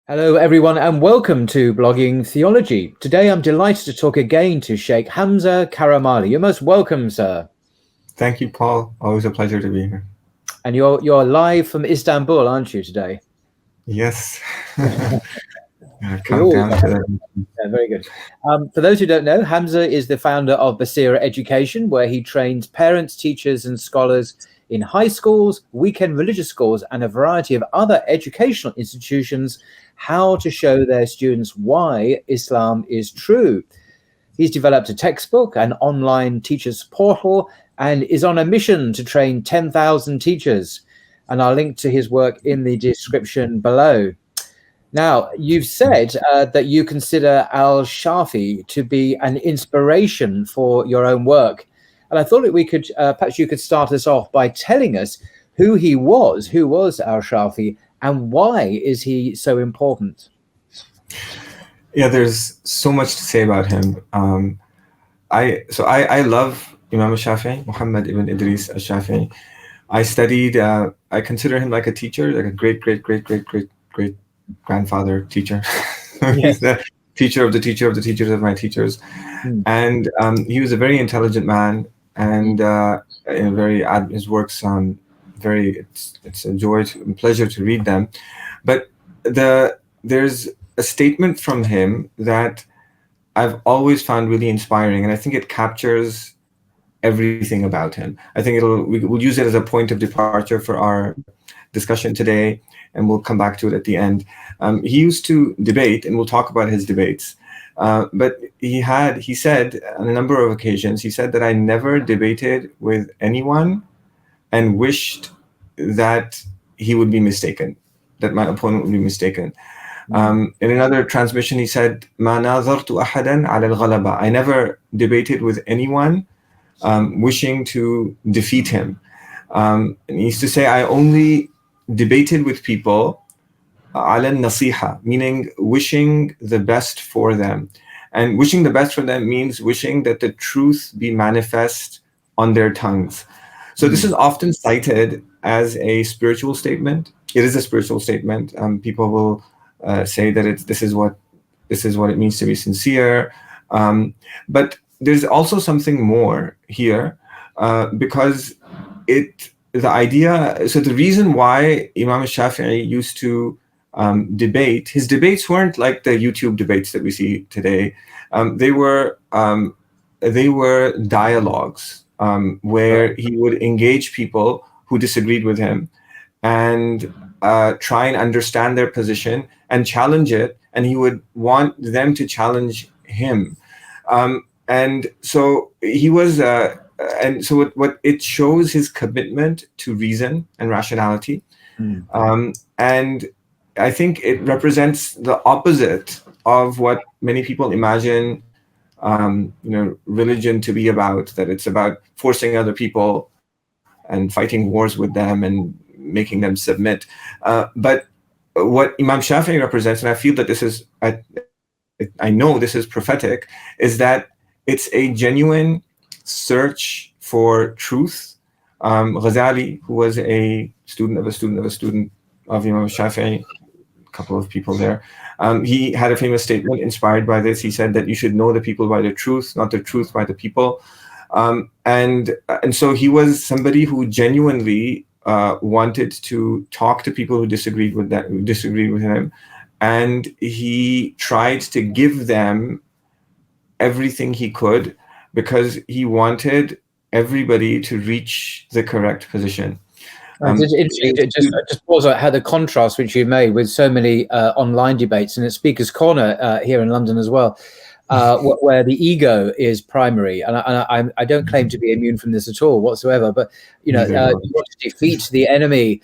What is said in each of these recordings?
Hello, everyone, and welcome to Blogging Theology. Today, I'm delighted to talk again to Shaykh Hamza Karamali. You're most welcome, sir. Thank you, Paul. Always a pleasure to be here. And you're live from Istanbul, aren't you, today? Yes. We Come all down to the... Yeah, very good. For those who don't know, Hamza is the founder of Basira Education, where he trains parents, teachers, and scholars in high schools, weekend religious schools, and a variety of other educational institutions how to show their students why Islam is true. He's developed a textbook, an online teachers portal, and is on a mission to train 10,000 teachers. And I'll link to his work in the description below. Now, you've said that you consider al-Shafi'i to be an inspiration for your own work. And I thought that we could, perhaps you could start us off by telling us who was al-Shafi'i, and why is he so important? Yeah, there's so much to say about him. I love Imam al-Shafi'i, Muhammad ibn Idris al-Shafi'i. I studied, I consider him like a teacher, like a great grandfather teacher. He's the teacher of the teacher of the teachers of my teachers. And he was a very intelligent man, and his works it's a joy and pleasure to read them. But there's a statement from him that I've always found really inspiring, and I think it captures everything about him. I think we'll use it as a point of departure for our discussion today, and we'll come back to it at the end. He used to debate, and we'll talk about his debates. But he said on a number of occasions, he said that I never debated with anyone and wished that he would be mistaken, that my opponent would be mistaken. In another transmission, he said, "Ma nazartu ahadan ala al-ghalaba." I never debated with anyone wishing to defeat him. And he used to say, I only debated with people ala nasiha, meaning wishing the best for them. And wishing the best for them means wishing that the truth be manifest on their tongues. So this is often cited as a spiritual statement. It is a spiritual statement. People will say that this is what it means to be sincere. But there's also something more here, because the idea. So the reason why Imam Shafi'i used to debate, his debates weren't like the YouTube debates that we see today. They were dialogues where he would engage people who disagreed with him and try and understand their position and challenge it, and he would want them to challenge him. And so he was, what it shows his commitment to reason and rationality. And I think it represents the opposite of what many people imagine, religion to be about, that it's about forcing other people and fighting wars with them and making them submit. But what Imam Shafi'i represents, and I feel that I know this is prophetic, is that it's a genuine search for truth. Ghazali, who was a student of a student of a student of Imam Shafi'i, a couple of people there, he had a famous statement inspired by this. He said that you should know the people by the truth, not the truth by the people. And so he was somebody who genuinely wanted to talk to people who disagreed with him, and he tried to give them everything he could because he wanted everybody to reach the correct position. Just pause on how the contrast which you made with so many online debates and at Speaker's Corner here in London as well, where the ego is primary, and I don't claim to be immune from this at all whatsoever. But you want to defeat the enemy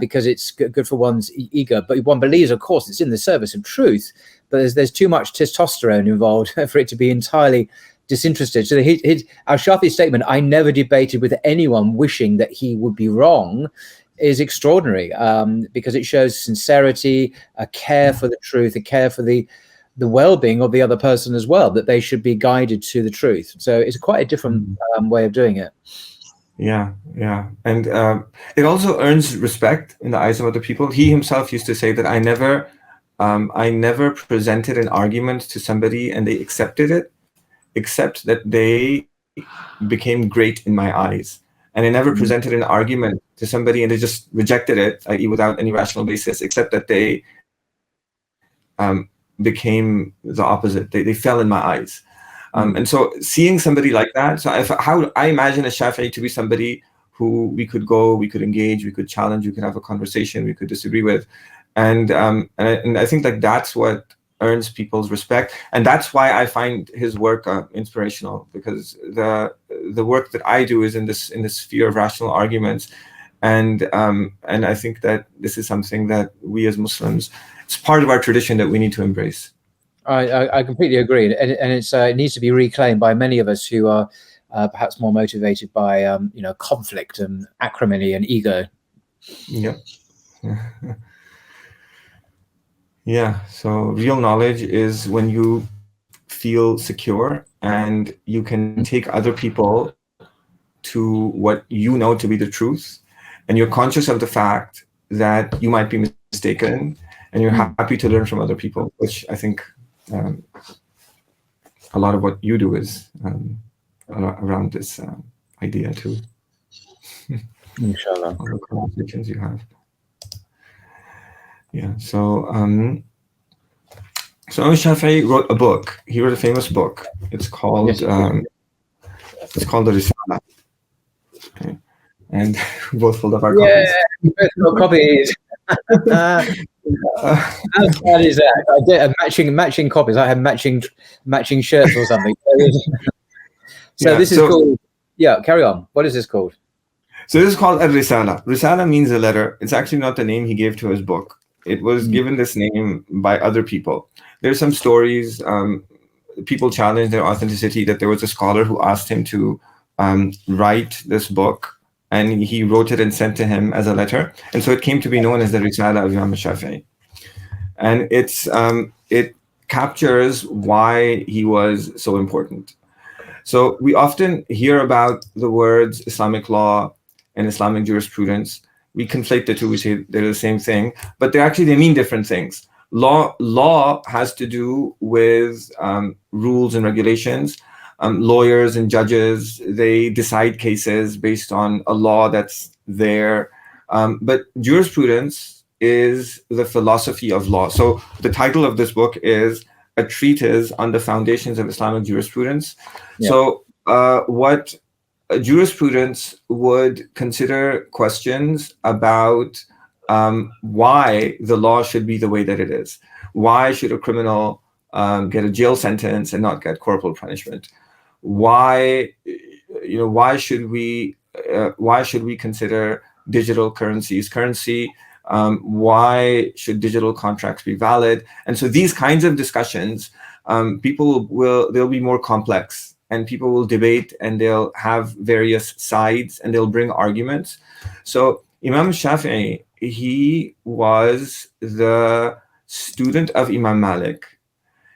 because it's good for one's ego. But one believes, of course, it's in the service of truth. But there's too much testosterone involved for it to be entirely disinterested. So al-Shafi'i's statement, "I never debated with anyone wishing that he would be wrong," is extraordinary because it shows sincerity, a care for the truth, a care for the well-being of the other person as well, that they should be guided to the truth. So it's quite a different way of doing it. Yeah. And it also earns respect in the eyes of other people. He himself used to say that I never I never presented an argument to somebody and they accepted it, except that they became great in my eyes. And I never presented an argument to somebody and they just rejected it, i.e., without any rational basis, except that they became the opposite. They fell in my eyes. And so seeing somebody like that, so how I imagine a Shafi'i to be somebody who we could go, we could engage, we could challenge, we could have a conversation, we could disagree with. And I think like that's what earns people's respect, and that's why I find his work inspirational, because the work that I do is in this sphere of rational arguments, and I think that this is something that we as Muslims, it's part of our tradition that we need to embrace. I completely agree, and it needs to be reclaimed by many of us who are perhaps more motivated by conflict and acrimony and ego. Yeah. Yeah. So real knowledge is when you feel secure and you can take other people to what you know to be the truth, and you're conscious of the fact that you might be mistaken, and you're happy to learn from other people, which I think a lot of what you do is around this idea too. Inshallah. All the conversations you have. Yeah. So al-Shafi'i wrote a book. He wrote a famous book. It's called the Risala. Okay. And we both pulled up our copies. We both got copies. How sad is that? I did matching copies. I had matching shirts or something. So this is called. Yeah, carry on. What is this called? So this is called al-Risala. Risala means a letter. It's actually not the name he gave to his book. It was given this name by other people. There's some stories. People challenged their authenticity, that there was a scholar who asked him to write this book, and he wrote it and sent to him as a letter. And so it came to be known as the Risala of Imam al-Shafi'i. And it captures why he was so important. So we often hear about the words Islamic law and Islamic jurisprudence. We conflate the two. We say they're the same thing, but they mean different things. Law has to do with rules and regulations. Lawyers and judges, they decide cases based on a law that's there. But jurisprudence is the philosophy of law. So the title of this book is A Treatise on the Foundations of Islamic Jurisprudence. Yeah. So what jurisprudence would consider questions about why the law should be the way that it is. Why should a criminal get a jail sentence and not get corporal punishment? Why should we consider digital currencies currency? Why should digital contracts be valid? And so these kinds of discussions, they'll be more complex, and people will debate, and they'll have various sides, and they'll bring arguments. So Imam Shafi'i, he was the student of Imam Malik.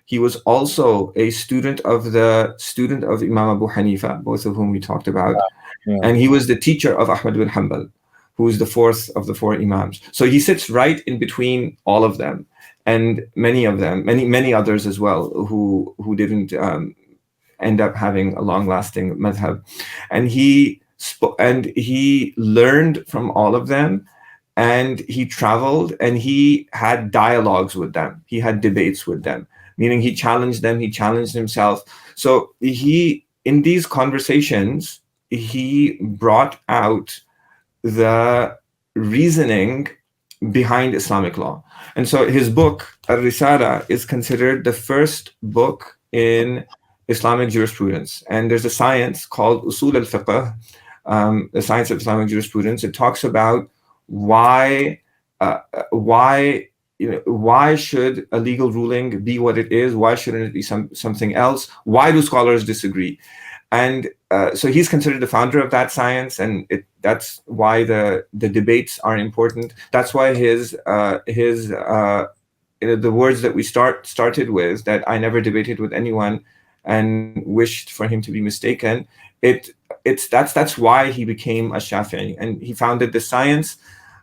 He was also a student of Imam Abu Hanifa, both of whom we talked about. Yeah. And he was the teacher of Ahmad bin Hanbal, who is the fourth of the four Imams. So he sits right in between all of them, and many others as well, who didn't end up having a long-lasting madhab. And he learned from all of them, and he traveled, and he had dialogues with them. He had debates with them, meaning he challenged them, he challenged himself. So in these conversations, he brought out the reasoning behind Islamic law. And so his book, Al-Risala, is considered the first book in Islamic jurisprudence. And there's a science called Usul al-Fiqh, the science of Islamic jurisprudence. It talks about why should a legal ruling be what it is? Why shouldn't it be something else? Why do scholars disagree? And so he's considered the founder of that science, and that's why the debates are important. That's why the words that we started with, that I never debated with anyone and wished for him to be mistaken. That's why he became a Shafi'i, and he founded the science,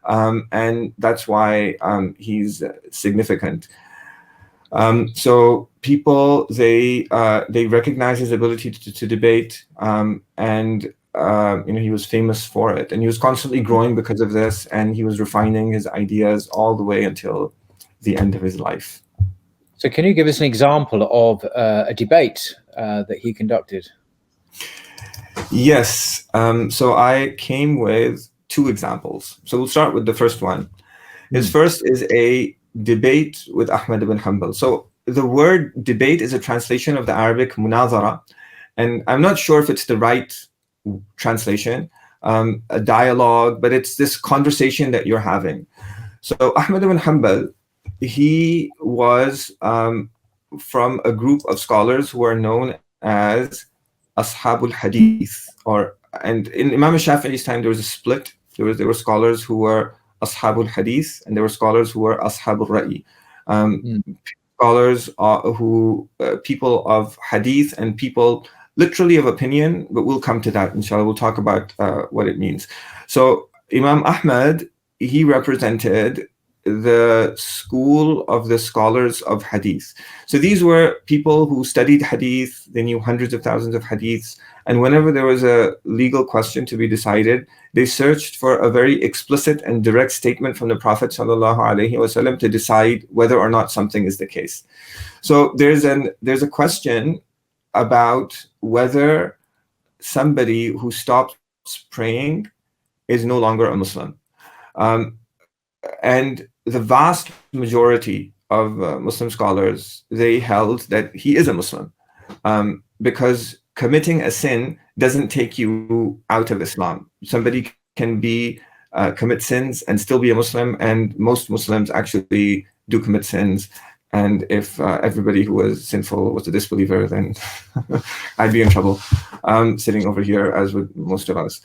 and that's why he's significant. So people, they recognize his ability to debate, and he was famous for it, and he was constantly growing because of this, and he was refining his ideas all the way until the end of his life. So can you give us an example of a debate that he conducted? Yes. So I came with two examples. So we'll start with the first one. His first is a debate with Ahmad ibn Hanbal. So the word debate is a translation of the Arabic munazara, and I'm not sure if it's the right translation, a dialogue, but it's this conversation that you're having. So Ahmad ibn Hanbal, he was from a group of scholars who are known as Ashabul Hadith, and in Imam Shafi'i's time there was a split. There were scholars who were Ashabul Hadith, and there were scholars who were Ashabul Ra'i. Scholars people of Hadith and people literally of opinion, but we'll come to that, inshallah. We'll talk about what it means. So Imam Ahmad, he represented the school of the scholars of Hadith. So these were people who studied Hadith, they knew hundreds of thousands of Hadiths, and whenever there was a legal question to be decided, they searched for a very explicit and direct statement from the Prophet ﷺ to decide whether or not something is the case. So there's a question about whether somebody who stops praying is no longer a Muslim. And the vast majority of Muslim scholars, they held that he is a Muslim, because committing a sin doesn't take you out of Islam. Somebody can commit sins and still be a Muslim, and most Muslims actually do commit sins. And if everybody who was sinful was a disbeliever, then I'd be in trouble, sitting over here, as with most of us.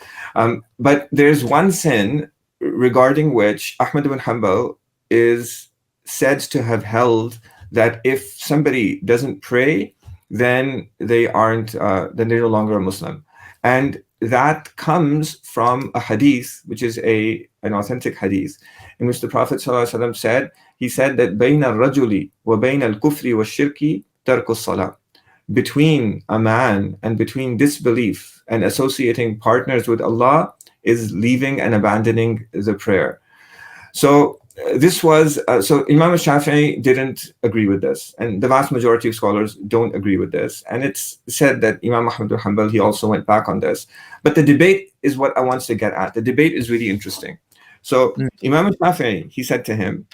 But there's one sin regarding which Ahmad ibn Hanbal is said to have held that if somebody doesn't pray, then they're no longer a Muslim. And that comes from a hadith, which is an authentic hadith, in which the Prophet ﷺ said, he said that بَيْنَ الرَّجُلِ وَبَيْنَ الْكُفْرِ وَالشِّرْكِ تَرْكُ الصَّلَاةِ. Between a man and between disbelief and associating partners with Allah is leaving and abandoning the prayer. So this was so Imam Shafi'i didn't agree with this, and the vast majority of scholars don't agree with this. And it's said that Imam Ahmad ibn Hanbal, he also went back on this. But the debate is what I want to get at. The debate is really interesting. So Imam Shafi'i, he said to him,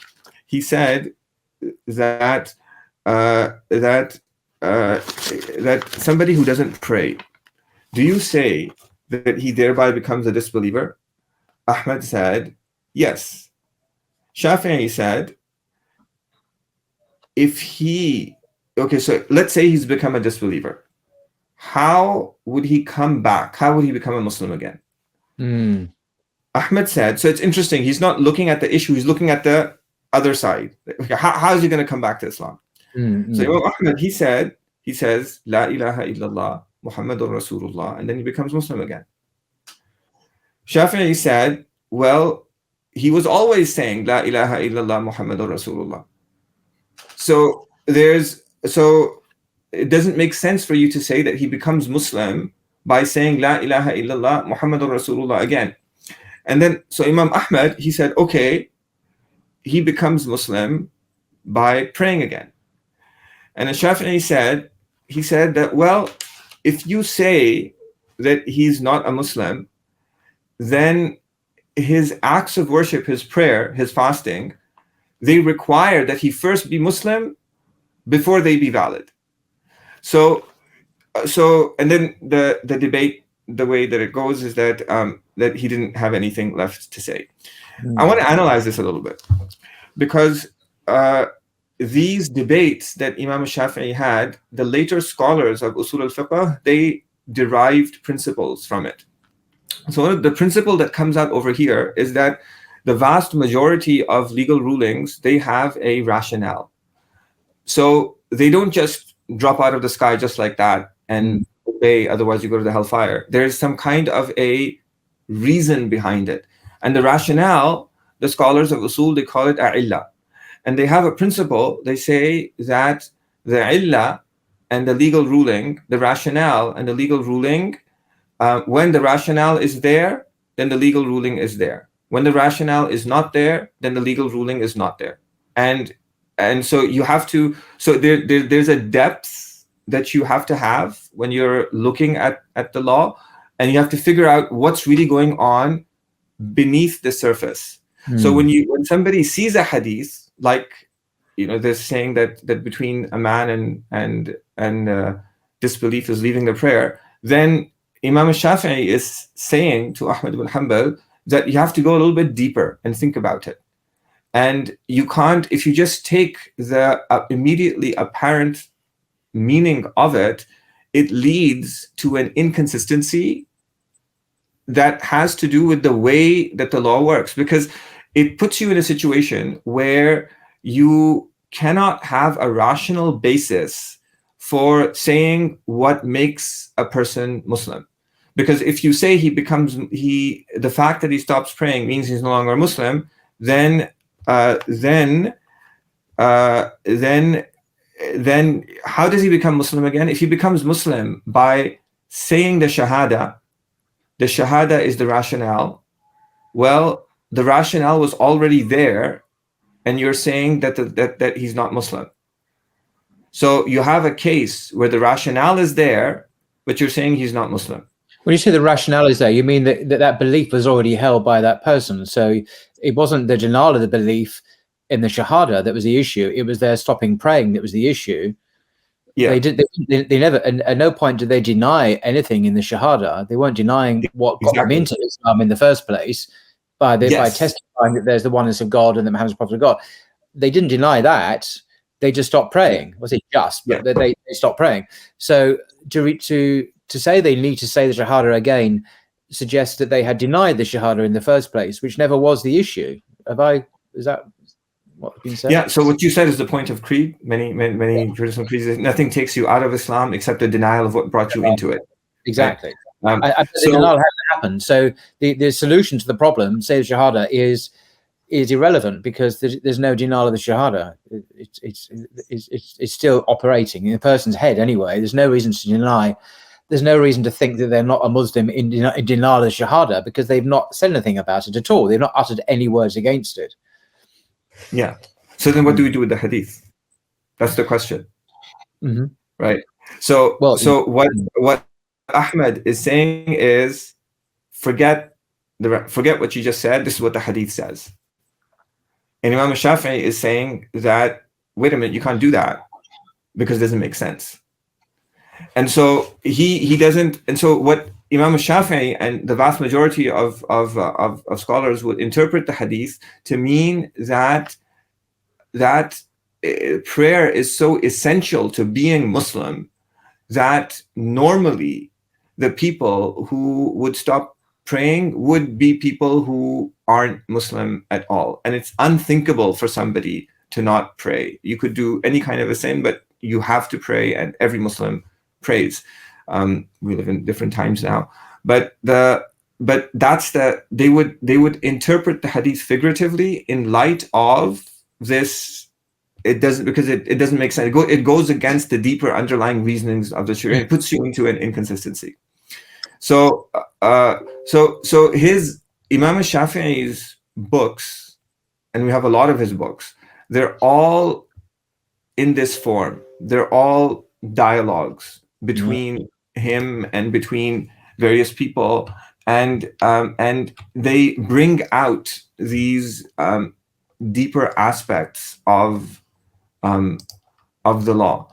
he said that that somebody who doesn't pray, do you say that he thereby becomes a disbeliever? Ahmad said, yes. Shafi'i said, so let's say he's become a disbeliever. How would he come back? How would he become a Muslim again? Ahmad said, so it's interesting. He's not looking at the issue. He's looking at the other side. How is he going to come back to Islam? So Imam Ahmad, he says, La ilaha illallah, Muhammadur Rasulullah, and then he becomes Muslim again. Shafi'i said, well, he was always saying La ilaha illallah Muhammadur Rasulullah. So it doesn't make sense for you to say that he becomes Muslim by saying La ilaha illallah Muhammadur Rasulullah again. And then so Imam Ahmad, he said, okay, he becomes Muslim by praying again. And the Shafi'i said, he said that, well, if you say that he's not a Muslim, then his acts of worship, his prayer, his fasting, they require that he first be Muslim before they be valid. So and then the debate, the way that it goes is that that he didn't have anything left to say. I want to analyze this a little bit, because these debates that Imam Shafi'i had, the later scholars of Usul al-Fiqh, they derived principles from it. So one of the principle that comes out over here is that the vast majority of legal rulings, they have a rationale. So they don't just drop out of the sky just like that and obey, otherwise you go to the hellfire. There's some kind of a reason behind it. And the rationale, the scholars of Usul, they call it a'illah. and they have a principle. They say that the illah and the legal ruling, the rationale and the legal ruling, when the rationale is there, then the legal ruling is there. When the rationale is not there, then the legal ruling is not there. And so you have to, so there's a depth that you have to have when you're looking at the law, and you have to figure out what's really going on beneath the surface. So when somebody sees a hadith, like, they're saying that between a man and disbelief is leaving the prayer, then Imam al-Shafi'i is saying to Ahmad ibn Hanbal that you have to go a little bit deeper and think about it. And you can't, if you just take the immediately apparent meaning of it, it leads to an inconsistency that has to do with the way that the law works, because it puts you in a situation where you cannot have a rational basis for saying what makes a person Muslim. Because if you say the fact that he stops praying means he's no longer a Muslim, then how does he become Muslim again? If he becomes Muslim by saying the Shahada is the rationale. Well, the rationale was already there, and you're saying that he's not Muslim. So you have a case where the rationale is there, but you're saying he's not Muslim. When you say the rationale is there, you mean that belief was already held by that person. So it wasn't the denial of the belief in the Shahada that was the issue. It was their stopping praying that was the issue. Yeah. They never, at no point did they deny anything in the Shahada. They weren't denying what got them into Islam in the first place by testifying that there's the oneness of God and that Muhammad's the prophet of God. They didn't deny that. They just stopped praying. Was it just? But they stopped praying. So to say they need to say the Shahada again suggests that they had denied the Shahada in the first place, which never was the issue. Is that what's been said? Yeah, so what you said is the point of creed. Many traditional creeds, nothing takes you out of Islam except the denial of what brought you into it. Exactly. The denial hasn't happened. So the solution to the problem, say the Shahada, is irrelevant because there's no denial of the Shahada. It's still operating in the person's head anyway. There's no reason to deny. There's no reason to think that they're not a Muslim in denial of the Shahada because they've not said anything about it at all. They've not uttered any words against it. Yeah. So then what do we do with the hadith? That's the question. Mm-hmm. Right. So what Ahmed is saying is forget what you just said. This is what the hadith says. And Imam Shafi'i is saying that, wait a minute, you can't do that because it doesn't make sense. And so he doesn't. And so what Imam Shafi'i and the vast majority of scholars would interpret the hadith to mean that prayer is so essential to being Muslim that normally the people who would stop praying would be people who aren't Muslim at all. And it's unthinkable for somebody to not pray. You could do any kind of a sin, but you have to pray, and every Muslim praise. We live in different times now, but that's they would interpret the hadith figuratively in light of this. It doesn't, because it doesn't make sense. It goes against the deeper underlying reasonings of the Sharia. It puts you into an inconsistency. So his Imam Shafi'i's books, and we have a lot of his books, they're all in this form. They're all dialogues between him and between various people, and they bring out these deeper aspects of the law.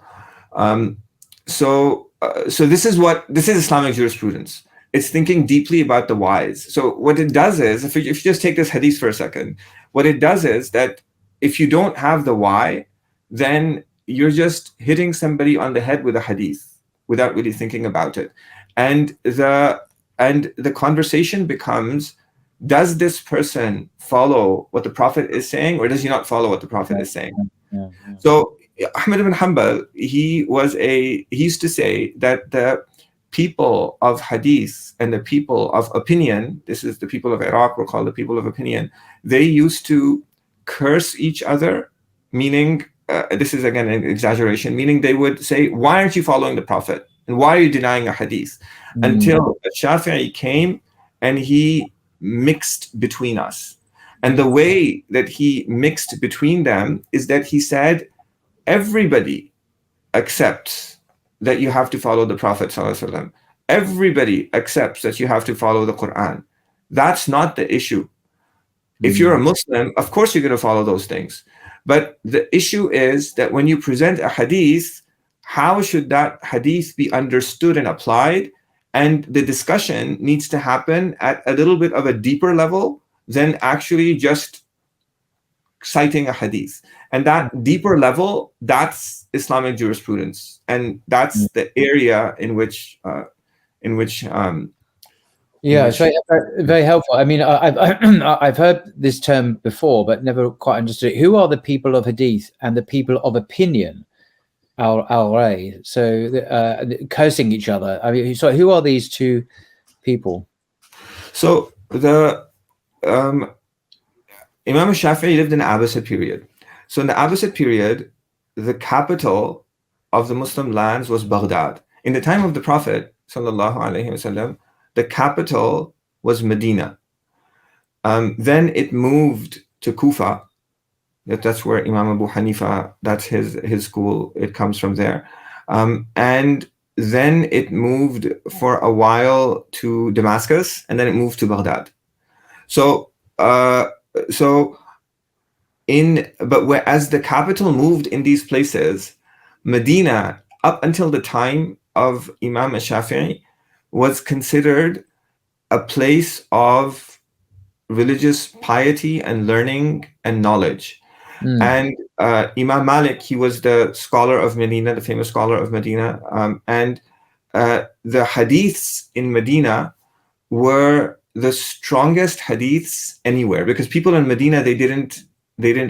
So this is Islamic jurisprudence. It's thinking deeply about the whys. So what it does is, if you just take this hadith for a second, what it does is that if you don't have the why, then you're just hitting somebody on the head with a hadith without really thinking about it. And the conversation becomes, does this person follow what the Prophet is saying, or does he not follow what the Prophet is saying? Yeah. So Ahmad ibn Hanbal, he used to say that the people of hadith and the people of opinion, this is the people of Iraq, we're called the people of opinion, they used to curse each other meaning this is again an exaggeration, meaning they would say, why aren't you following the Prophet? And why are you denying a hadith? Until al-Shafi'i came and he mixed between us. And the way that he mixed between them is that he said, everybody accepts that you have to follow the Prophet ﷺ. Everybody accepts that you have to follow the Quran. That's not the issue. If you're a Muslim, of course you're going to follow those things. But the issue is that when you present a hadith, how should that hadith be understood and applied? And the discussion needs to happen at a little bit of a deeper level than actually just citing a hadith. And that deeper level, that's Islamic jurisprudence. And that's the area in which yeah, it's very helpful. I mean, I've heard this term before, but never quite understood it. Who are the people of hadith and the people of opinion? Al-Ray, so cursing each other. I mean, so who are these two people? So the Imam Shafi'i lived in the Abbasid period. So in the Abbasid period, the capital of the Muslim lands was Baghdad. In the time of the Prophet sallallahu alaihi wasallam, the capital was Medina. Then it moved to Kufa. That's where Imam Abu Hanifa, that's his school, it comes from there. And then it moved for a while to Damascus, and then it moved to Baghdad. So as the capital moved in these places, Medina, up until the time of Imam Shafi'i, was considered a place of religious piety and learning and knowledge. And Imam Malik, he was the scholar of Medina, the famous scholar of Medina, and the hadiths in Medina were the strongest hadiths anywhere, because people in Medina, they didn't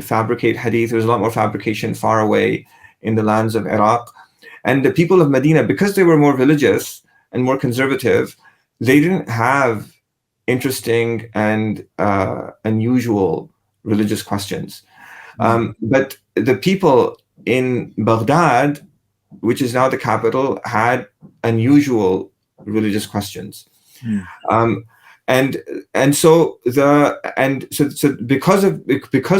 fabricate hadith. There was a lot more fabrication far away in the lands of Iraq. And the people of Medina, because they were more religious and more conservative, they didn't have interesting and unusual religious questions. But the people in Baghdad, which is now the capital, had unusual religious questions. So because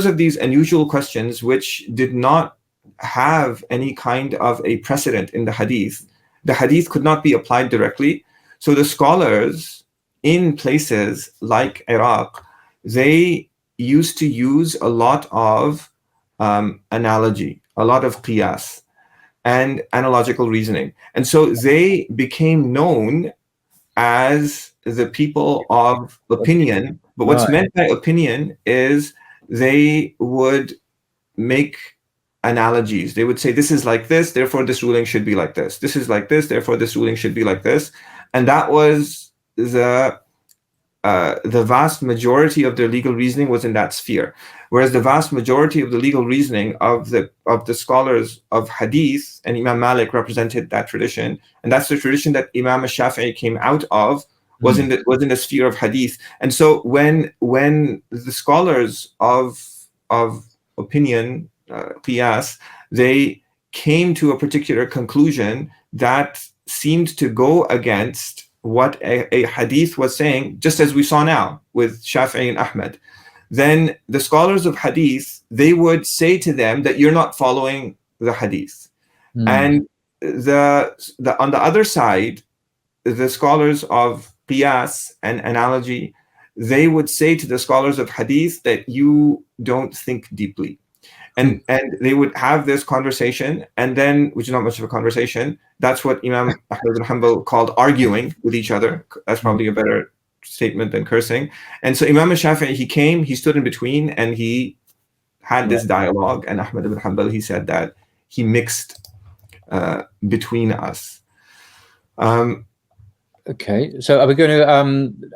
of these unusual questions, which did not have any kind of a precedent in the hadith could not be applied directly. So the scholars in places like Iraq, they used to use a lot of analogy, a lot of qiyas and analogical reasoning. And so they became known as the people of opinion. But what's meant by opinion is they would make analogies. They would say, this is like this, therefore this ruling should be like this. This is like this, therefore this ruling should be like this. And that was the vast majority of their legal reasoning was in that sphere. Whereas the vast majority of the legal reasoning of the scholars of hadith, and Imam Malik represented that tradition, and that's the tradition that Imam Shafi'i came out of, was in the sphere of hadith. And so when the scholars of opinion, qiyas, they came to a particular conclusion that seemed to go against what a hadith was saying, just as we saw now with Shafi'i and Ahmed, then the scholars of hadith, they would say to them that you're not following the hadith. And on the other side, the scholars of qiyas and analogy, they would say to the scholars of hadith that you don't think deeply. And they would have this conversation, and then, which is not much of a conversation, that's what Imam Ahmad bin Hanbal called arguing with each other. That's probably a better statement than cursing. And so Imam Shafi'i, he stood in between, and he had this dialogue. And Ahmad bin Hanbal, he said that he mixed between us. Okay, so are we going to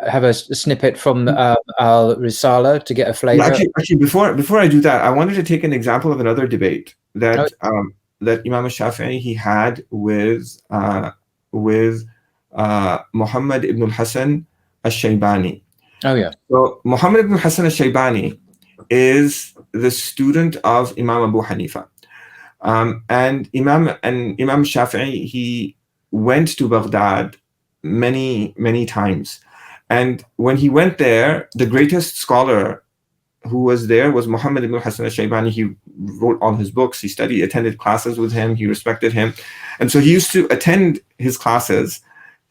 have a snippet from al-Risala to get a flavor? Actually, before I do that, I wanted to take an example of another debate that that Imam Shafi'i he had with Muhammad ibn al-Hasan al-Shaybani. Oh yeah. So Muhammad ibn al-Hasan al-Shaybani is the student of Imam Abu Hanifa. And Imam Shafi'i, he went to Baghdad many times. And when he went there, the greatest scholar who was there was Muhammad ibn Hassan al-Shaybani. He wrote all his books. He studied, attended classes with him. He respected him. And so he used to attend his classes.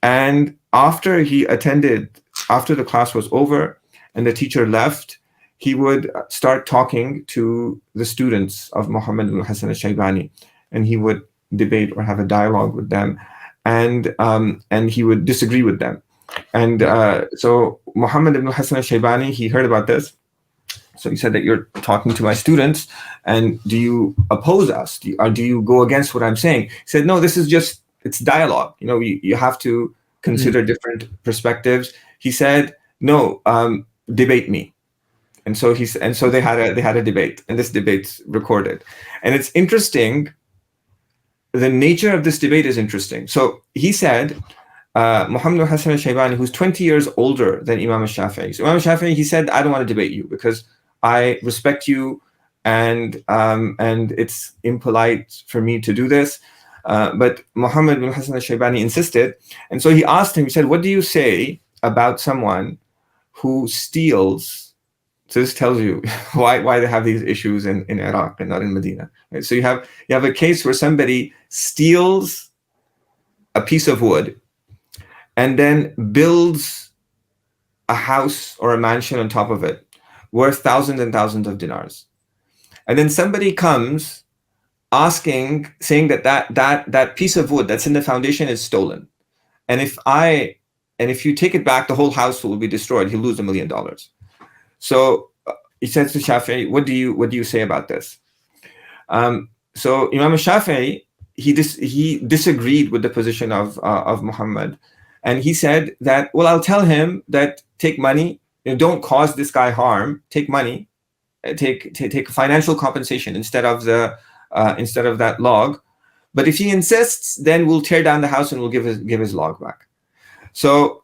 And after the class was over and the teacher left, he would start talking to the students of Muhammad ibn Hassan al-Shaybani, and he would debate or have a dialogue with them, and he would disagree with them. And so Muhammad ibn Hassan al-Shaybani, he heard about this. So he said that you're talking to my students, and do you oppose us? Do you go against what I'm saying? He said, no, it's dialogue. You have to consider different perspectives. He said, no, debate me. And so they had a debate, and this debate's recorded. And it's interesting. The nature of this debate is interesting. So he said, Muhammad Hassan al-Shaybani, who's 20 years older than Imam al-Shafi'i. So Imam al-Shafi'i, he said, I don't want to debate you because I respect you, and it's impolite for me to do this. But Muhammad bin Hassan al-Shaybani insisted. And so he asked him, he said, what do you say about someone who steals? So this tells you why they have these issues in Iraq and not in Medina. Right? So you have a case where somebody steals a piece of wood and then builds a house or a mansion on top of it worth thousands and thousands of dinars. And then somebody comes saying that piece of wood that's in the foundation is stolen. And if you take it back, the whole house will be destroyed. He'll lose $1 million. So he says to Shafi'i, what do you say about this? So Imam Shafi'i, he disagreed with the position of Muhammad. And he said that, well, I'll tell him that take money, don't cause this guy harm, take money, take financial compensation instead of that log. But if he insists, then we'll tear down the house and we'll give his log back. So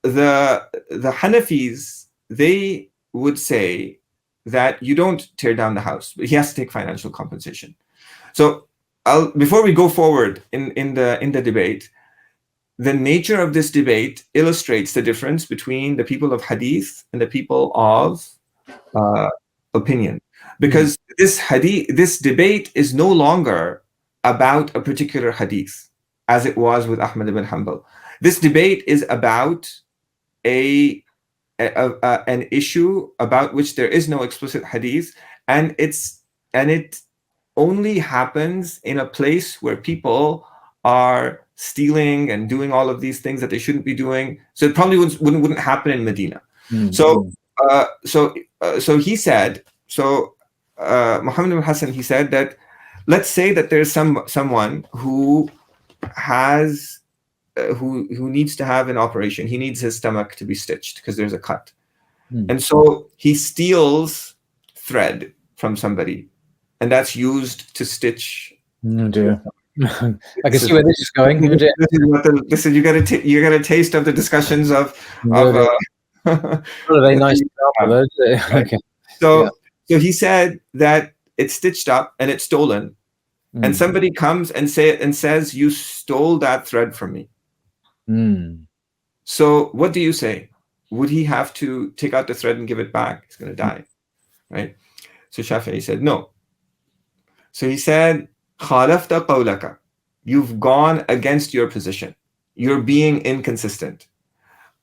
the Hanafis, they would say that you don't tear down the house, but he has to take financial compensation. So before we go forward in the debate, the nature of this debate illustrates the difference between the people of hadith and the people of opinion, because this debate is no longer about a particular hadith as it was with Ahmad ibn Hanbal. This debate is about an issue about which there is no explicit hadith, and it only happens in a place where people are stealing and doing all of these things that they shouldn't be doing. So it probably wouldn't happen in Medina. So he said, Muhammad ibn Hassan, he said that, let's say that there's someone who has who needs to have an operation. He needs his stomach to be stitched because there's a cut. And so he steals thread from somebody, and that's used to stitch. Oh dear. I can see where this is going. This is you get a taste of the discussions of a very nice example, okay. So he said that it's stitched up and it's stolen, and somebody comes and says you stole that thread from me. So what do you say? Would he have to take out the thread and give it back? He's going to die, right? So Shafi'i said no. So he said, خالفت قولك. You've gone against your position. You're being inconsistent.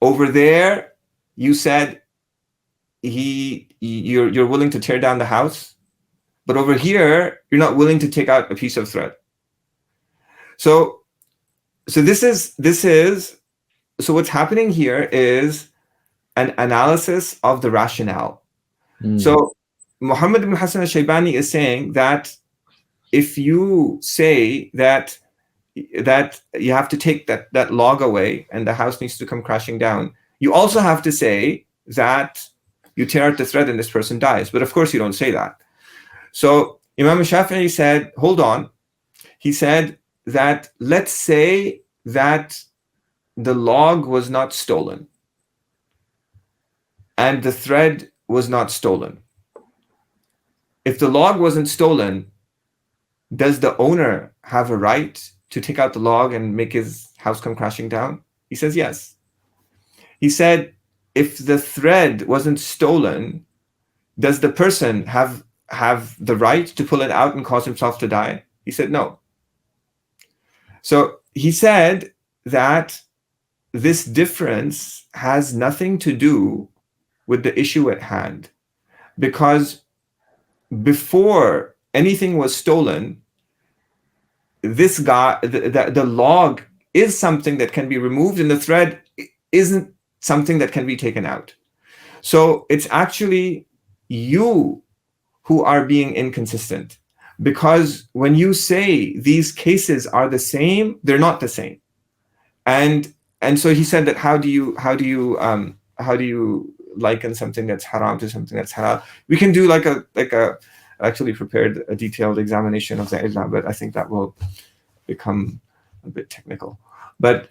Over there, you said you're willing to tear down the house, but over here, you're not willing to take out a piece of thread. So this is so what's happening here is an analysis of the rationale. So Muhammad ibn Hassan al-Shaybani is saying that if you say that you have to take that log away and the house needs to come crashing down, you also have to say that you tear out the thread and this person dies. But of course you don't say that. So Imam Shafi'i said, hold on. He said that let's say that the log was not stolen and the thread was not stolen. if the log wasn't stolen, does the owner have a right to take out the log and make his house come crashing down? He says yes. He said, if the thread wasn't stolen, does the person have the right to pull it out and cause himself to die? He said no. So he said that this difference has nothing to do with the issue at hand, because before anything was stolen, this guy, the log is something that can be removed, and the thread isn't something that can be taken out. So it's actually you who are being inconsistent, because when you say these cases are the same, they're not the same. And so he said that how do you liken something that's haram to something that's halal? We can do like a actually prepared a detailed examination of the illah, but I think that will become a bit technical. But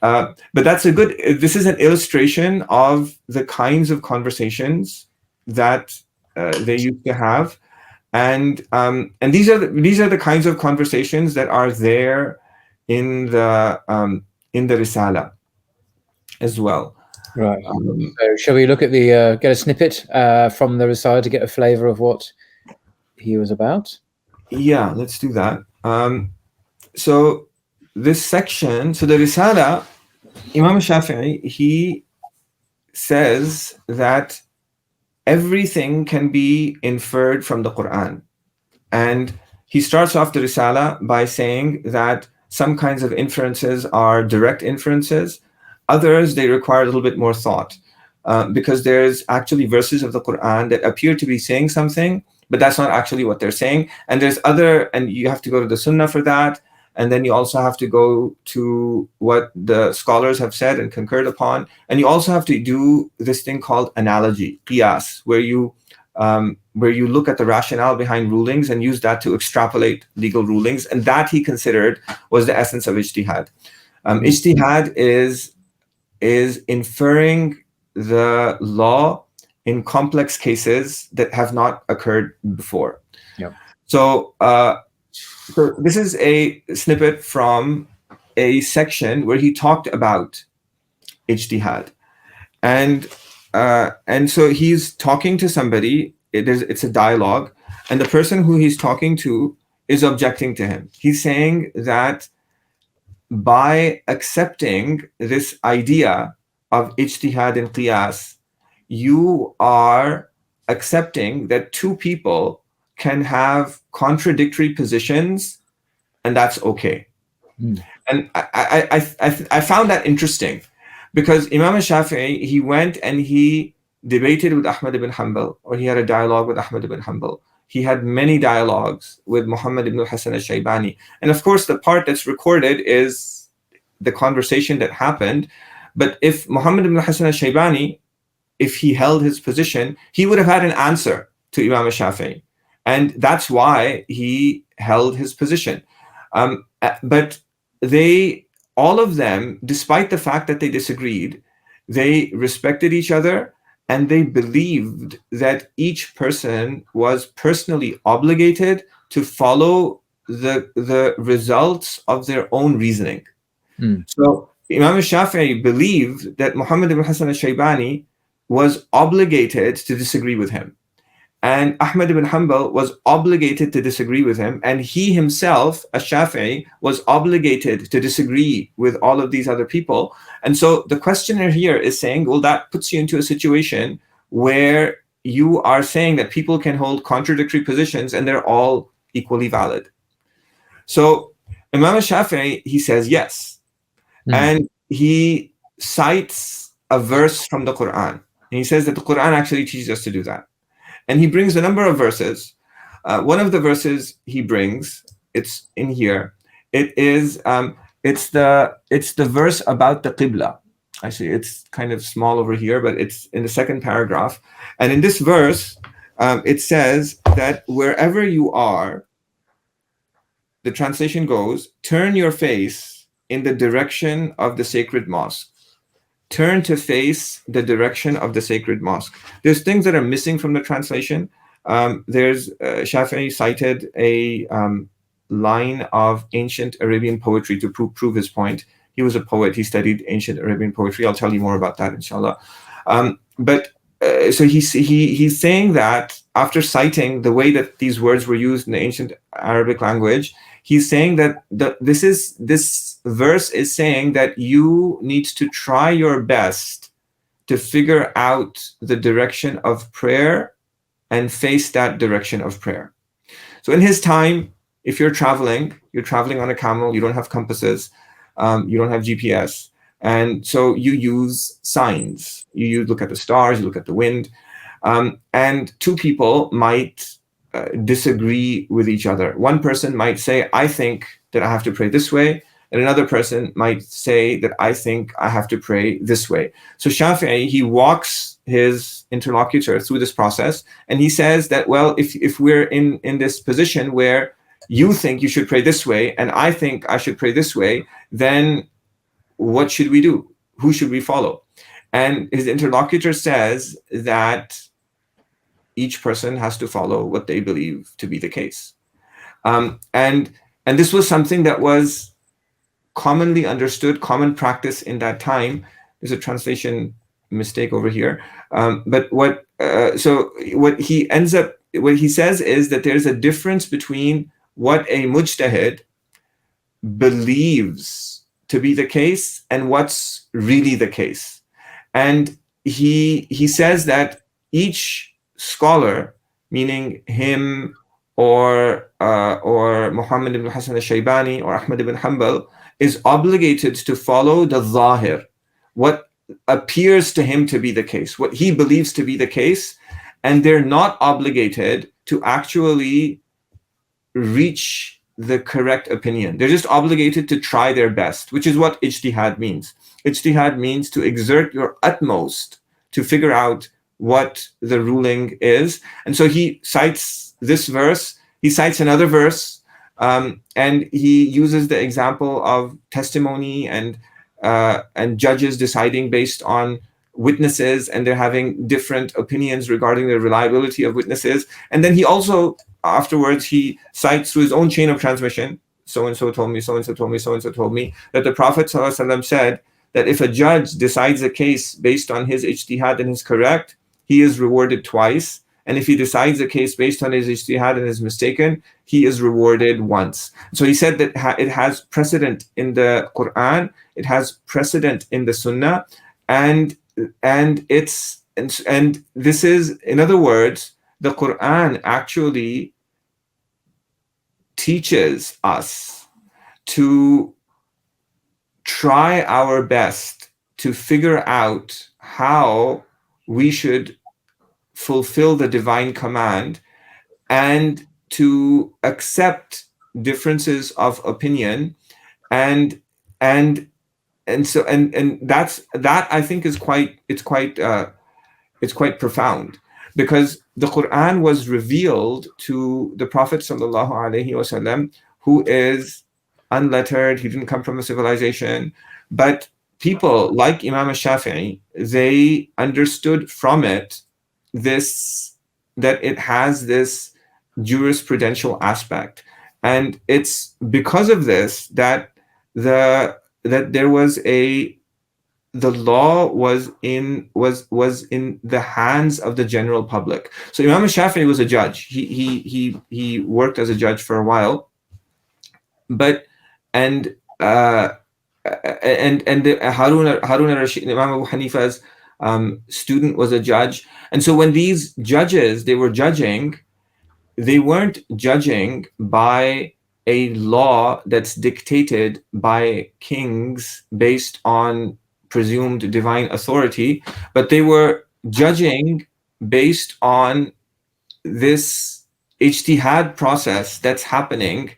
that's a good. This is an illustration of the kinds of conversations that they used to have, and these are the kinds of conversations that are there in the Risala as well. Right. So shall we look at the get a snippet from the Risala to get a flavor of what he was about? Yeah, let's do that. So this section, so the Risala, Imam Shafi'i, he says that everything can be inferred from the Quran. And he starts off the Risala by saying that some kinds of inferences are direct inferences. Others, they require a little bit more thought, because there's actually verses of the Quran that appear to be saying something, but that's not actually what they're saying. And there's and you have to go to the Sunnah for that. And then you also have to go to what the scholars have said and concurred upon. And you also have to do this thing called analogy, qiyas, where you look at the rationale behind rulings and use that to extrapolate legal rulings. And that he considered was the essence of ijtihad. Ijtihad is inferring the law in complex cases that have not occurred before. Yep. So this is a snippet from a section where he talked about ijtihad. And so he's talking to somebody, it's a dialogue, and the person who he's talking to is objecting to him. He's saying that by accepting this idea of ijtihad and qiyas, you are accepting that two people can have contradictory positions, and that's okay. And I found that interesting, because Imam Shafi'i, he went and he debated with Ahmad ibn Hanbal, or he had a dialogue with Ahmad ibn Hanbal. He had many dialogues with Muhammad ibn Hassan al-Shaybani. And of course, the part that's recorded is the conversation that happened. But if Muhammad ibn Hassan al-Shaybani, if he held his position, he would have had an answer to Imam Shafi'i. And that's why he held his position. But all of them, despite the fact that they disagreed, they respected each other, and they believed that each person was personally obligated to follow the results of their own reasoning. So Imam Shafi'i believed that Muhammad ibn Hassan al-Shaybani was obligated to disagree with him, and Ahmad ibn Hanbal was obligated to disagree with him, and he himself, al-Shafi'i, was obligated to disagree with all of these other people. And so the questioner here is saying, well, that puts you into a situation where you are saying that people can hold contradictory positions and they're all equally valid. So Imam Shafi'i, he says yes. And he cites a verse from the Quran. And he says that the Quran actually teaches us to do that. And he brings a number of verses. One of the verses he brings, it's in here. It is it's the verse about the Qibla. Actually, it's kind of small over here, but it's in the second paragraph. And in this verse, it says that wherever you are, the translation goes, turn your face in the direction of the sacred mosque. Turn to face the direction of the sacred mosque. There's things that are missing from the translation. there's Shafi'i cited a line of ancient Arabian poetry to prove his point. He was a poet. He studied ancient Arabian poetry. I'll tell you more about that, inshallah. So he's saying that after citing the way that these words were used in the ancient Arabic language, he's saying that this verse is saying that you need to try your best to figure out the direction of prayer and face that direction of prayer. So in his time, if you're traveling on a camel, you don't have compasses, you don't have GPS. And so you use signs. You look at the stars, you look at the wind. And two people might disagree with each other. One person might say, I think that I have to pray this way. And another person might say that I think I have to pray this way. So Shafi'i, he walks his interlocutor through this process. And he says that, well, if we're in this position where you think you should pray this way, and I think I should pray this way, then what should we do? Who should we follow? And his interlocutor says that each person has to follow what they believe to be the case. And this was something that was commonly understood, common practice in that time. There's a translation mistake over here. But what he says is that there's a difference between what a mujtahid believes to be the case and what's really the case. And he says that each scholar, meaning him or Muhammad ibn Hassan al-Shaybani or Ahmad ibn Hanbal, is obligated to follow the zahir, what appears to him to be the case, what he believes to be the case, and they're not obligated to actually reach the correct opinion. They're just obligated to try their best, which is what ijtihad means. Ijtihad means to exert your utmost to figure out what the ruling is. And so he cites this verse, he cites another verse, and he uses the example of testimony and judges deciding based on witnesses, and they're having different opinions regarding the reliability of witnesses. And then he also, afterwards, he cites through his own chain of transmission, so-and-so told me, so-and-so told me, so-and-so told me, that the Prophet ﷺ said that if a judge decides a case based on his ijtihad and is correct, he is rewarded twice. And if he decides a case based on his ijtihad and is mistaken, he is rewarded once. So he said that it has precedent in the Quran, it has precedent in the Sunnah, and this is, in other words, the Quran actually teaches us to try our best to figure out how we should fulfill the divine command and to accept differences of opinion, and that's I think is quite profound, because the Quran was revealed to the Prophet sallallahu alaihi wasallam, who is unlettered. He didn't come from a civilization, but people like Imam al-Shafi'i, they understood from it that it has this jurisprudential aspect, and it's because of this that there was the law was in the hands of the general public. So Imam al-Shafi'i was a judge. He worked as a judge for a while, but Harun al-Rashid, Imam Abu Hanifa's student, was a judge. And so when these judges, they were judging, they weren't judging by a law that's dictated by kings based on presumed divine authority, but they were judging based on this ijtihad process that's happening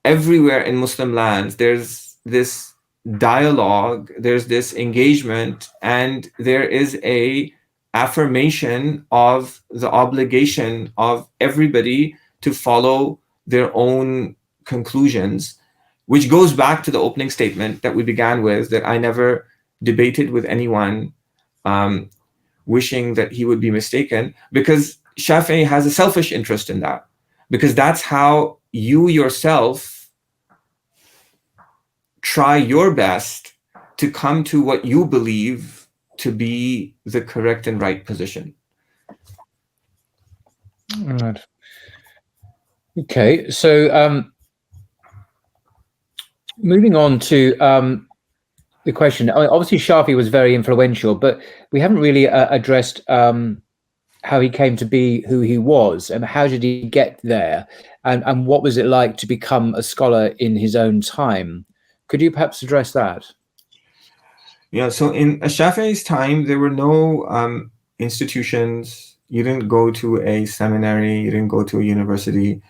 everywhere in Muslim lands. There's this dialogue, there's this engagement, and there is a affirmation of the obligation of everybody to follow their own conclusions, which goes back to the opening statement that we began with, that I never debated with anyone wishing that he would be mistaken, because Shafi'i has a selfish interest in that, because that's how you yourself try your best to come to what you believe to be the correct and right position. Right. Okay, so moving on to the question. Obviously, Shafi was very influential, but we haven't really addressed how he came to be who he was, and how did he get there, and what was it like to become a scholar in his own time. Could you perhaps address that? Yeah, so in Shafi'i's time, there were no institutions. You didn't go to a seminary, you didn't go to a university.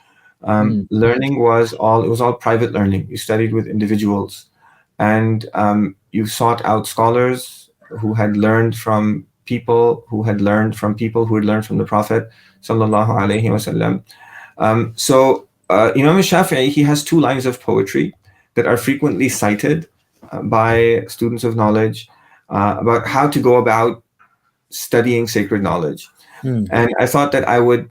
Learning was all private learning. You studied with individuals, and you sought out scholars who had learned from people who had learned from people who had learned from the Prophet sallallahu alaihi wasallam. So Imam Shafi'i, he has two lines of poetry that are frequently cited by students of knowledge about how to go about studying sacred knowledge. And I thought that I would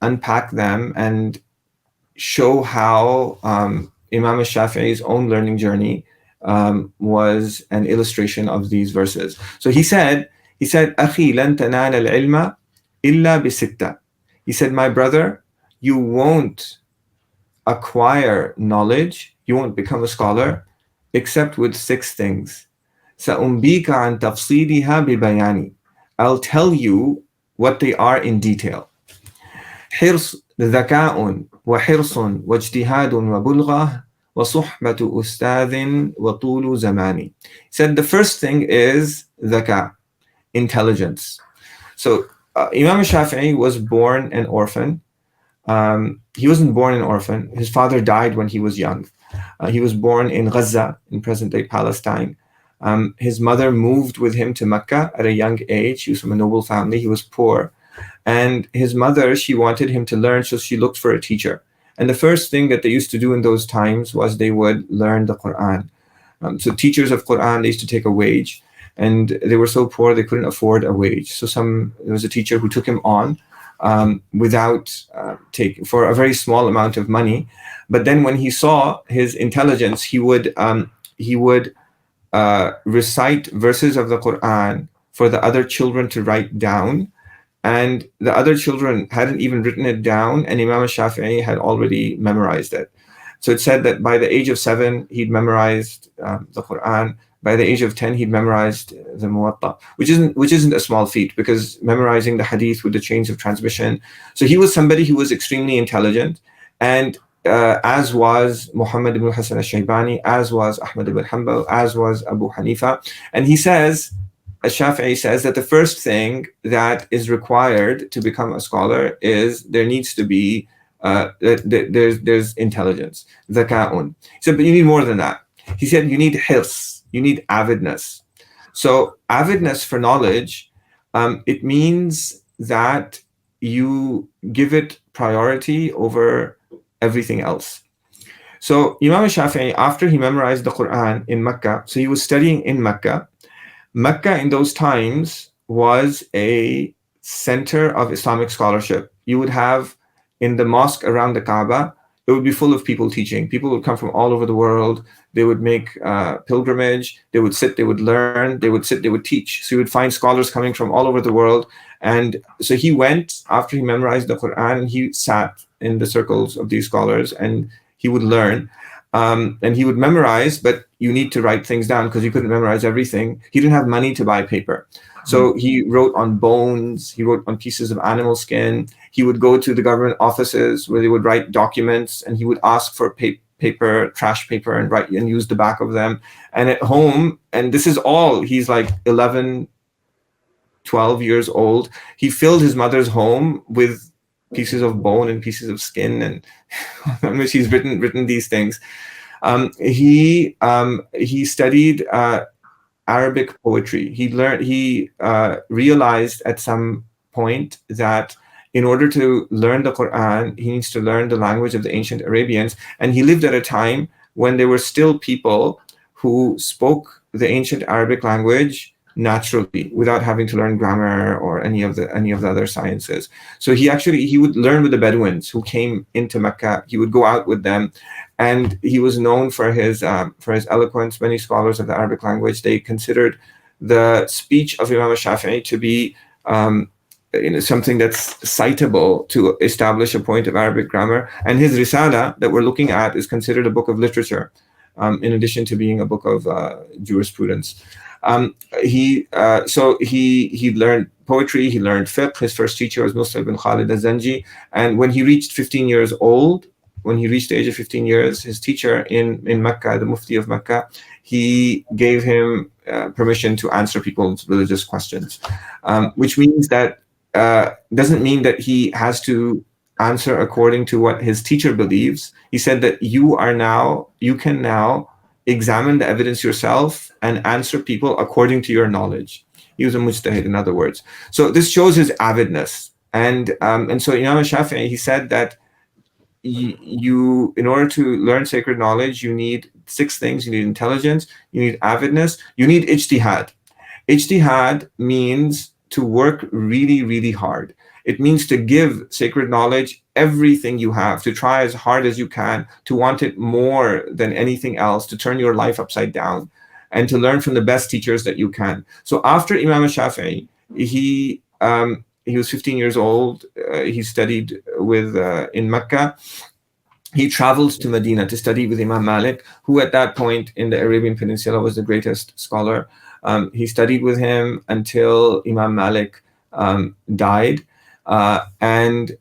unpack them and show how Imam Shafi'i's own learning journey was an illustration of these verses. So he said, "Akhi lan tanala al-ilma illa bisitta." He said, "My brother, you won't acquire knowledge, you won't become a scholar, except with 6 things. سأنبيك عن تفصيلها ببياني. I'll tell you what they are in detail. حرص ذكاء وحرص واجتهاد وبلغة وصحبة أستاذ وطول زمان." He said the first thing is ذكاء, intelligence. So Imam Shafi'i was born an orphan. He wasn't born an orphan. His father died when he was young. He was born in Gaza, in present-day Palestine. His mother moved with him to Mecca at a young age. He was from a noble family. He was poor. And his mother, she wanted him to learn, so she looked for a teacher. And the first thing that they used to do in those times was they would learn the Quran. So teachers of Quran, they used to take a wage. And they were so poor, they couldn't afford a wage. So there was a teacher who took him on without for a very small amount of money. But then when he saw his intelligence, he would recite verses of the Quran for the other children to write down, and the other children hadn't even written it down, and Imam Shafi'i had already memorized it. So it said that by the age of 7, he'd memorized the Quran. By the age of 10, he'd memorized the Muwatta, which isn't a small feat, because memorizing the hadith with the chains of transmission. So he was somebody who was extremely intelligent, and as was Muhammad ibn Hassan al-Shaybani, as was Ahmad ibn Hanbal, as was Abu Hanifa. And he says, Shafi'i says, that the first thing that is required to become a scholar is there needs to be there's intelligence, zaka'un. He said, but you need more than that. He said, you need hirs, you need avidness. So avidness for knowledge, it means that you give it priority over everything else. So Imam Shafi'i, after he memorized the Quran in Mecca, so he was studying in Mecca. Mecca in those times was a center of Islamic scholarship. You would have in the mosque around the Kaaba, it would be full of people teaching. People would come from all over the world. They would make pilgrimage. They would sit, they would learn, they would sit, they would teach. So you would find scholars coming from all over the world. And so he went, after he memorized the Quran, and he sat in the circles of these scholars, and he would learn. And he would memorize, but you need to write things down because he couldn't memorize everything. He didn't have money to buy paper. So he wrote on bones, he wrote on pieces of animal skin. He would go to the government offices where they would write documents, and he would ask for paper, trash paper, and write and use the back of them. And at home, and this is all, he's like 11, 12 years old. He filled his mother's home with pieces of bone and pieces of skin, and on which he's written these things. He studied Arabic poetry. He realized at some point that in order to learn the Quran, he needs to learn the language of the ancient Arabians. And he lived at a time when there were still people who spoke the ancient Arabic language naturally without having to learn grammar or any of the other sciences. So he would learn with the Bedouins who came into Mecca. He would go out with them, and he was known for his eloquence. Many scholars of the Arabic language, they considered the speech of Imam al-Shafi'i to be something that's citable to establish a point of Arabic grammar. And his Risala that we're looking at is considered a book of literature, in addition to being a book of jurisprudence. He learned poetry, he learned fiqh. His first teacher was Muslim ibn Khalid al-Zanji. And when he reached 15 years old, when he reached the age of 15 years, his teacher in Mecca, the Mufti of Mecca, he gave him permission to answer people's religious questions, which means that doesn't mean that he has to answer according to what his teacher believes. He said that you can now examine the evidence yourself and answer people according to your knowledge. He was a mujtahid, in other words. So this shows his avidness. And so Imam al-Shafi'i, he said that you in order to learn sacred knowledge, you need 6 things. You need intelligence, you need avidness, you need ijtihad. Ijtihad means to work really, really hard. It means to give sacred knowledge everything you have, to try as hard as you can, to want it more than anything else, to turn your life upside down, and to learn from the best teachers that you can. So after Imam al-Shafi'i, he was 15 years old. He studied in Mecca. He traveled to Medina to study with Imam Malik, who at that point in the Arabian Peninsula was the greatest scholar. He studied with him until Imam Malik died, and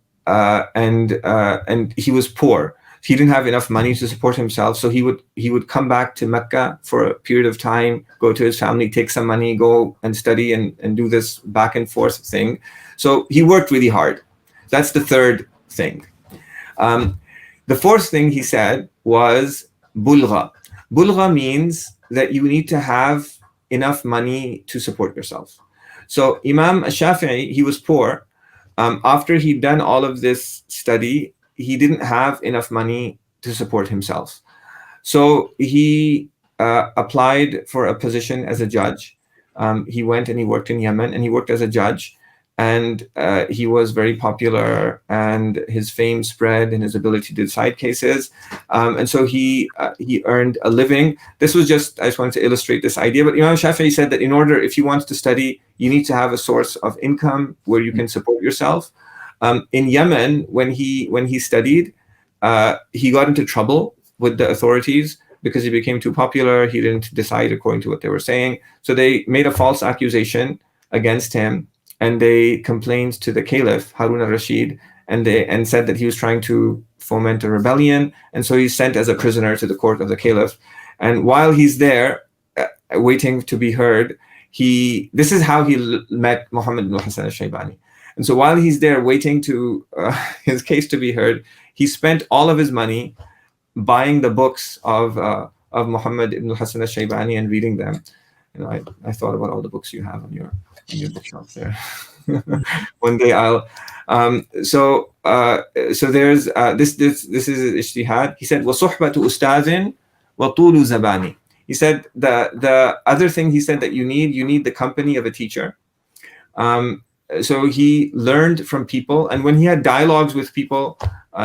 he was poor. He didn't have enough money to support himself, so he would come back to Mecca for a period of time, go to his family, take some money, go and study and do this back and forth thing. So he worked really hard. That's the third thing. The fourth thing he said was bulgha. Bulgha means that you need to have enough money to support yourself. So Imam al-Shafi'i, he was poor. After he'd done all of this study, he didn't have enough money to support himself. So he applied for a position as a judge. He went and he worked in Yemen, and he worked as a judge. And he was very popular, and his fame spread in his ability to decide cases. And so he earned a living. I just wanted to illustrate this idea. But Imam Shafi'i said that if you want to study, you need to have a source of income where you can support yourself. In Yemen, when he studied, he got into trouble with the authorities because he became too popular. He didn't decide according to what they were saying. So they made a false accusation against him, and they complained to the Caliph, Harun al-Rashid, and said that he was trying to foment a rebellion. And so he's sent as a prisoner to the court of the Caliph. And while he's there, waiting to be heard, this is how he met Muhammad ibn Hassan al-Shaybani. And so while he's there waiting to his case to be heard, he spent all of his money buying the books of Muhammad ibn Hassan al-Shaybani and reading them. I thought about all the books you have on your bookshelf there. One day I'll. So there's this is ijtihad. He said, وَصُحْبَةُ أُسْتَاذٍ وَطُولُ زَبَانِ. He said the other thing he said that you need the company of a teacher. So he learned from people, and when he had dialogues with people,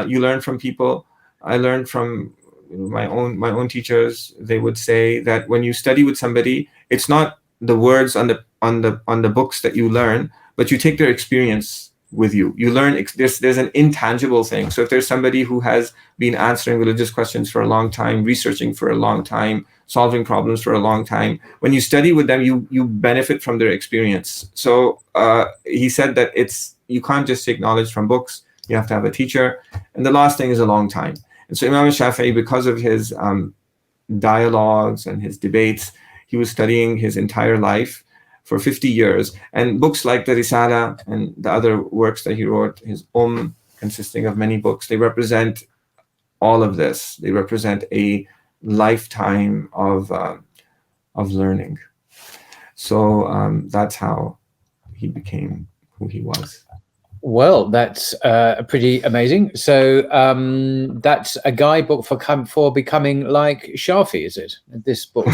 you learn from people. I learned from my own teachers. They would say that when you study with somebody, it's not the words on the books that you learn, but you take their experience with you. You learn. There's an intangible thing. So if there's somebody who has been answering religious questions for a long time, researching for a long time, solving problems for a long time, when you study with them, you benefit from their experience. So he said that you can't just take knowledge from books. You have to have a teacher. And the last thing is a long time. And so Imam al-Shafi'i, because of his dialogues and his debates, he was studying his entire life for 50 years. And books like the Risala and the other works that he wrote, his consisting of many books, they represent all of this. They represent a lifetime of learning. So that's how he became who he was. Well, that's pretty amazing. So that's a guidebook for becoming like Shafi, is it? This book.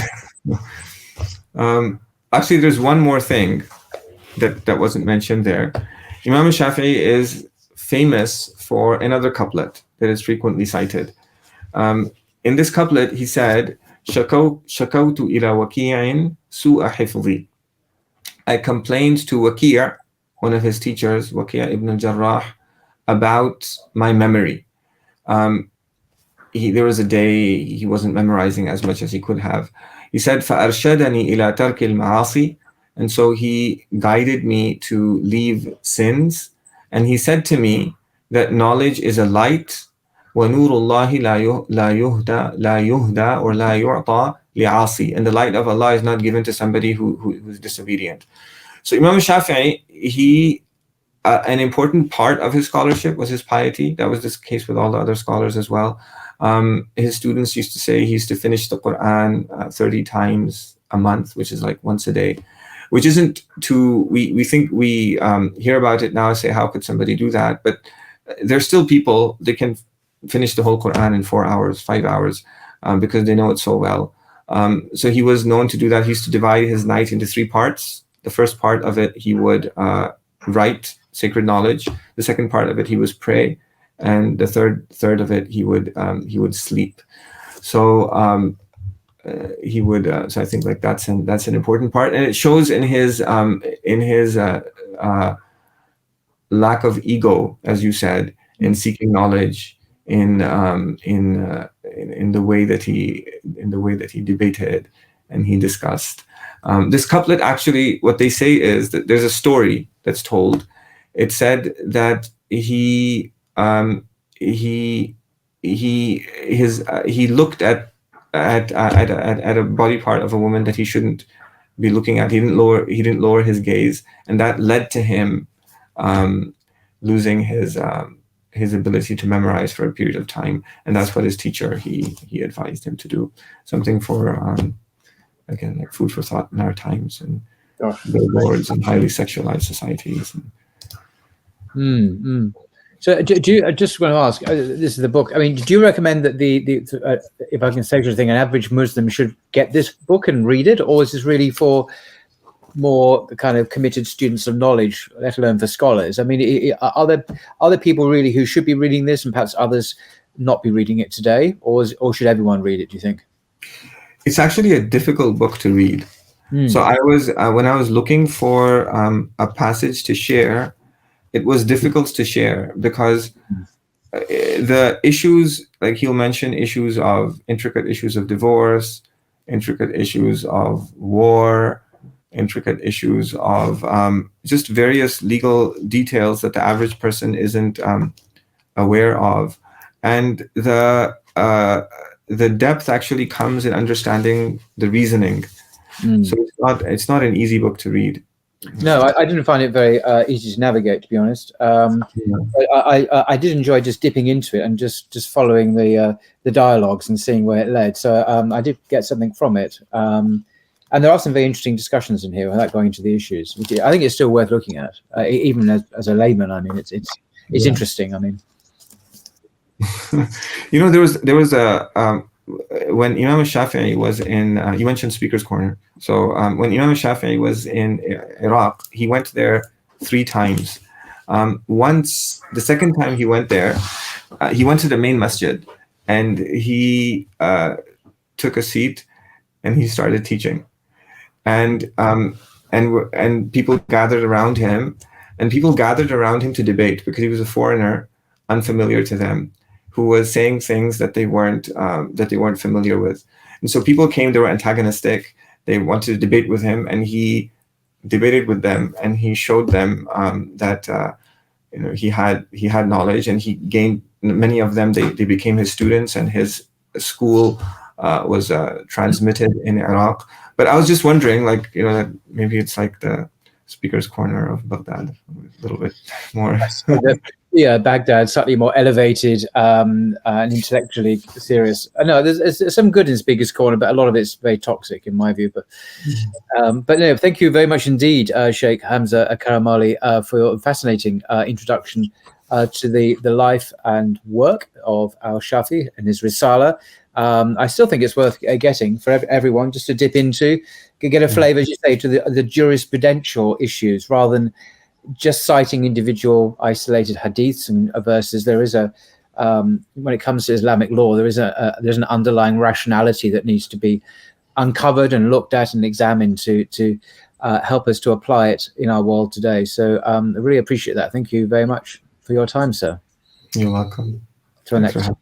actually, there's one more thing that wasn't mentioned there. Imam al-Shafi'i is famous for another couplet that is frequently cited. In this couplet, he said, شكوت إلى وكيع سوء حفظي. I complained to Waki', one of his teachers, Waki' ibn al-Jarrah, about my memory. There was a day he wasn't memorizing as much as he could have. He said, فَأَرْشَدَنِي إِلَى تَرْكِ الْمَعَاصِي. And so he guided me to leave sins. And he said to me that knowledge is a light. وَنُورُ اللَّهِ لَا يُهْدَى or لَا يُعْطَى لِعَاصِي. And the light of Allah is not given to somebody who's disobedient. So Imam Shafi'i, an important part of his scholarship was his piety. That was the case with all the other scholars as well. His students used to say he used to finish the Quran 30 times a month, which is like once a day, which isn't too, we think we hear about it now and say, how could somebody do that? But there's still people, they can finish the whole Quran in 4 hours, 5 hours, because they know it so well. So he was known to do that. He used to divide his night into 3 parts. The first part of it, he would write sacred knowledge. The second part of it, he would pray. And the third of it, he would sleep. So he would. So I think like that's an important part, and it shows in his lack of ego, as you said, in seeking knowledge, in the way that he debated and he discussed. This couplet, actually, what they say is that there's a story that's told. It said that he looked at a body part of a woman that he shouldn't be looking at. He didn't lower his gaze, and that led to him losing his ability to memorize for a period of time. And that's what his teacher he advised him to do. Something for again, like food for thought in our times and billboards and highly sexualized societies. So do you, I just want to ask, this is the book. I mean, do you recommend that if I can say such a thing, an average Muslim should get this book and read it? Or is this really for more kind of committed students of knowledge, let alone for scholars? I mean, are there people really who should be reading this and perhaps others not be reading it today? Or should everyone read it, do you think? It's actually a difficult book to read. So I was, when I was looking for a passage to share, it was difficult to share because the issues, like he'll mention intricate issues of divorce, intricate issues of war, intricate issues of just various legal details that the average person isn't aware of. And the depth actually comes in understanding the reasoning. So it's not an easy book to read. No, I didn't find it very easy to navigate, to be honest. I did enjoy just dipping into it and just following the dialogues and seeing where it led. So I did get something from it. And there are some very interesting discussions in here without going into the issues. I think it's still worth looking at, even as a layman. I mean, it's interesting. I mean, there was a when Imam al-Shafi'i was in, you mentioned Speaker's Corner. So when Imam al-Shafi'i was in Iraq, he went there 3 times. Once, the second time he went there, he went to the main masjid and he took a seat and he started teaching. And people gathered around him, to debate because he was a foreigner, unfamiliar to them, who was saying things that they weren't familiar with. And so people came, they were antagonistic, they wanted to debate with him, and he debated with them, and he showed them that he had knowledge, and he gained many of them. They became his students, and his school was transmitted in Iraq. But I was just wondering, that maybe it's like the Speaker's Corner of Baghdad, a little bit more. Yeah, Baghdad, slightly more elevated and intellectually serious. No, there's some good in Speaker's Corner, but a lot of it's very toxic in my view. But no, thank you very much indeed, Shaykh Hamza Karamali, for your fascinating introduction to the life and work of al-Shafi'i and his Risala. I still think it's worth getting for everyone just to dip into, get a flavour, as you say, to the jurisprudential issues rather than just citing individual isolated hadiths and verses. There is a when it comes to Islamic law, there's an underlying rationality that needs to be uncovered and looked at and examined to help us to apply it in our world today. So I really appreciate that. Thank you very much for your time, sir. You're welcome. Till next time.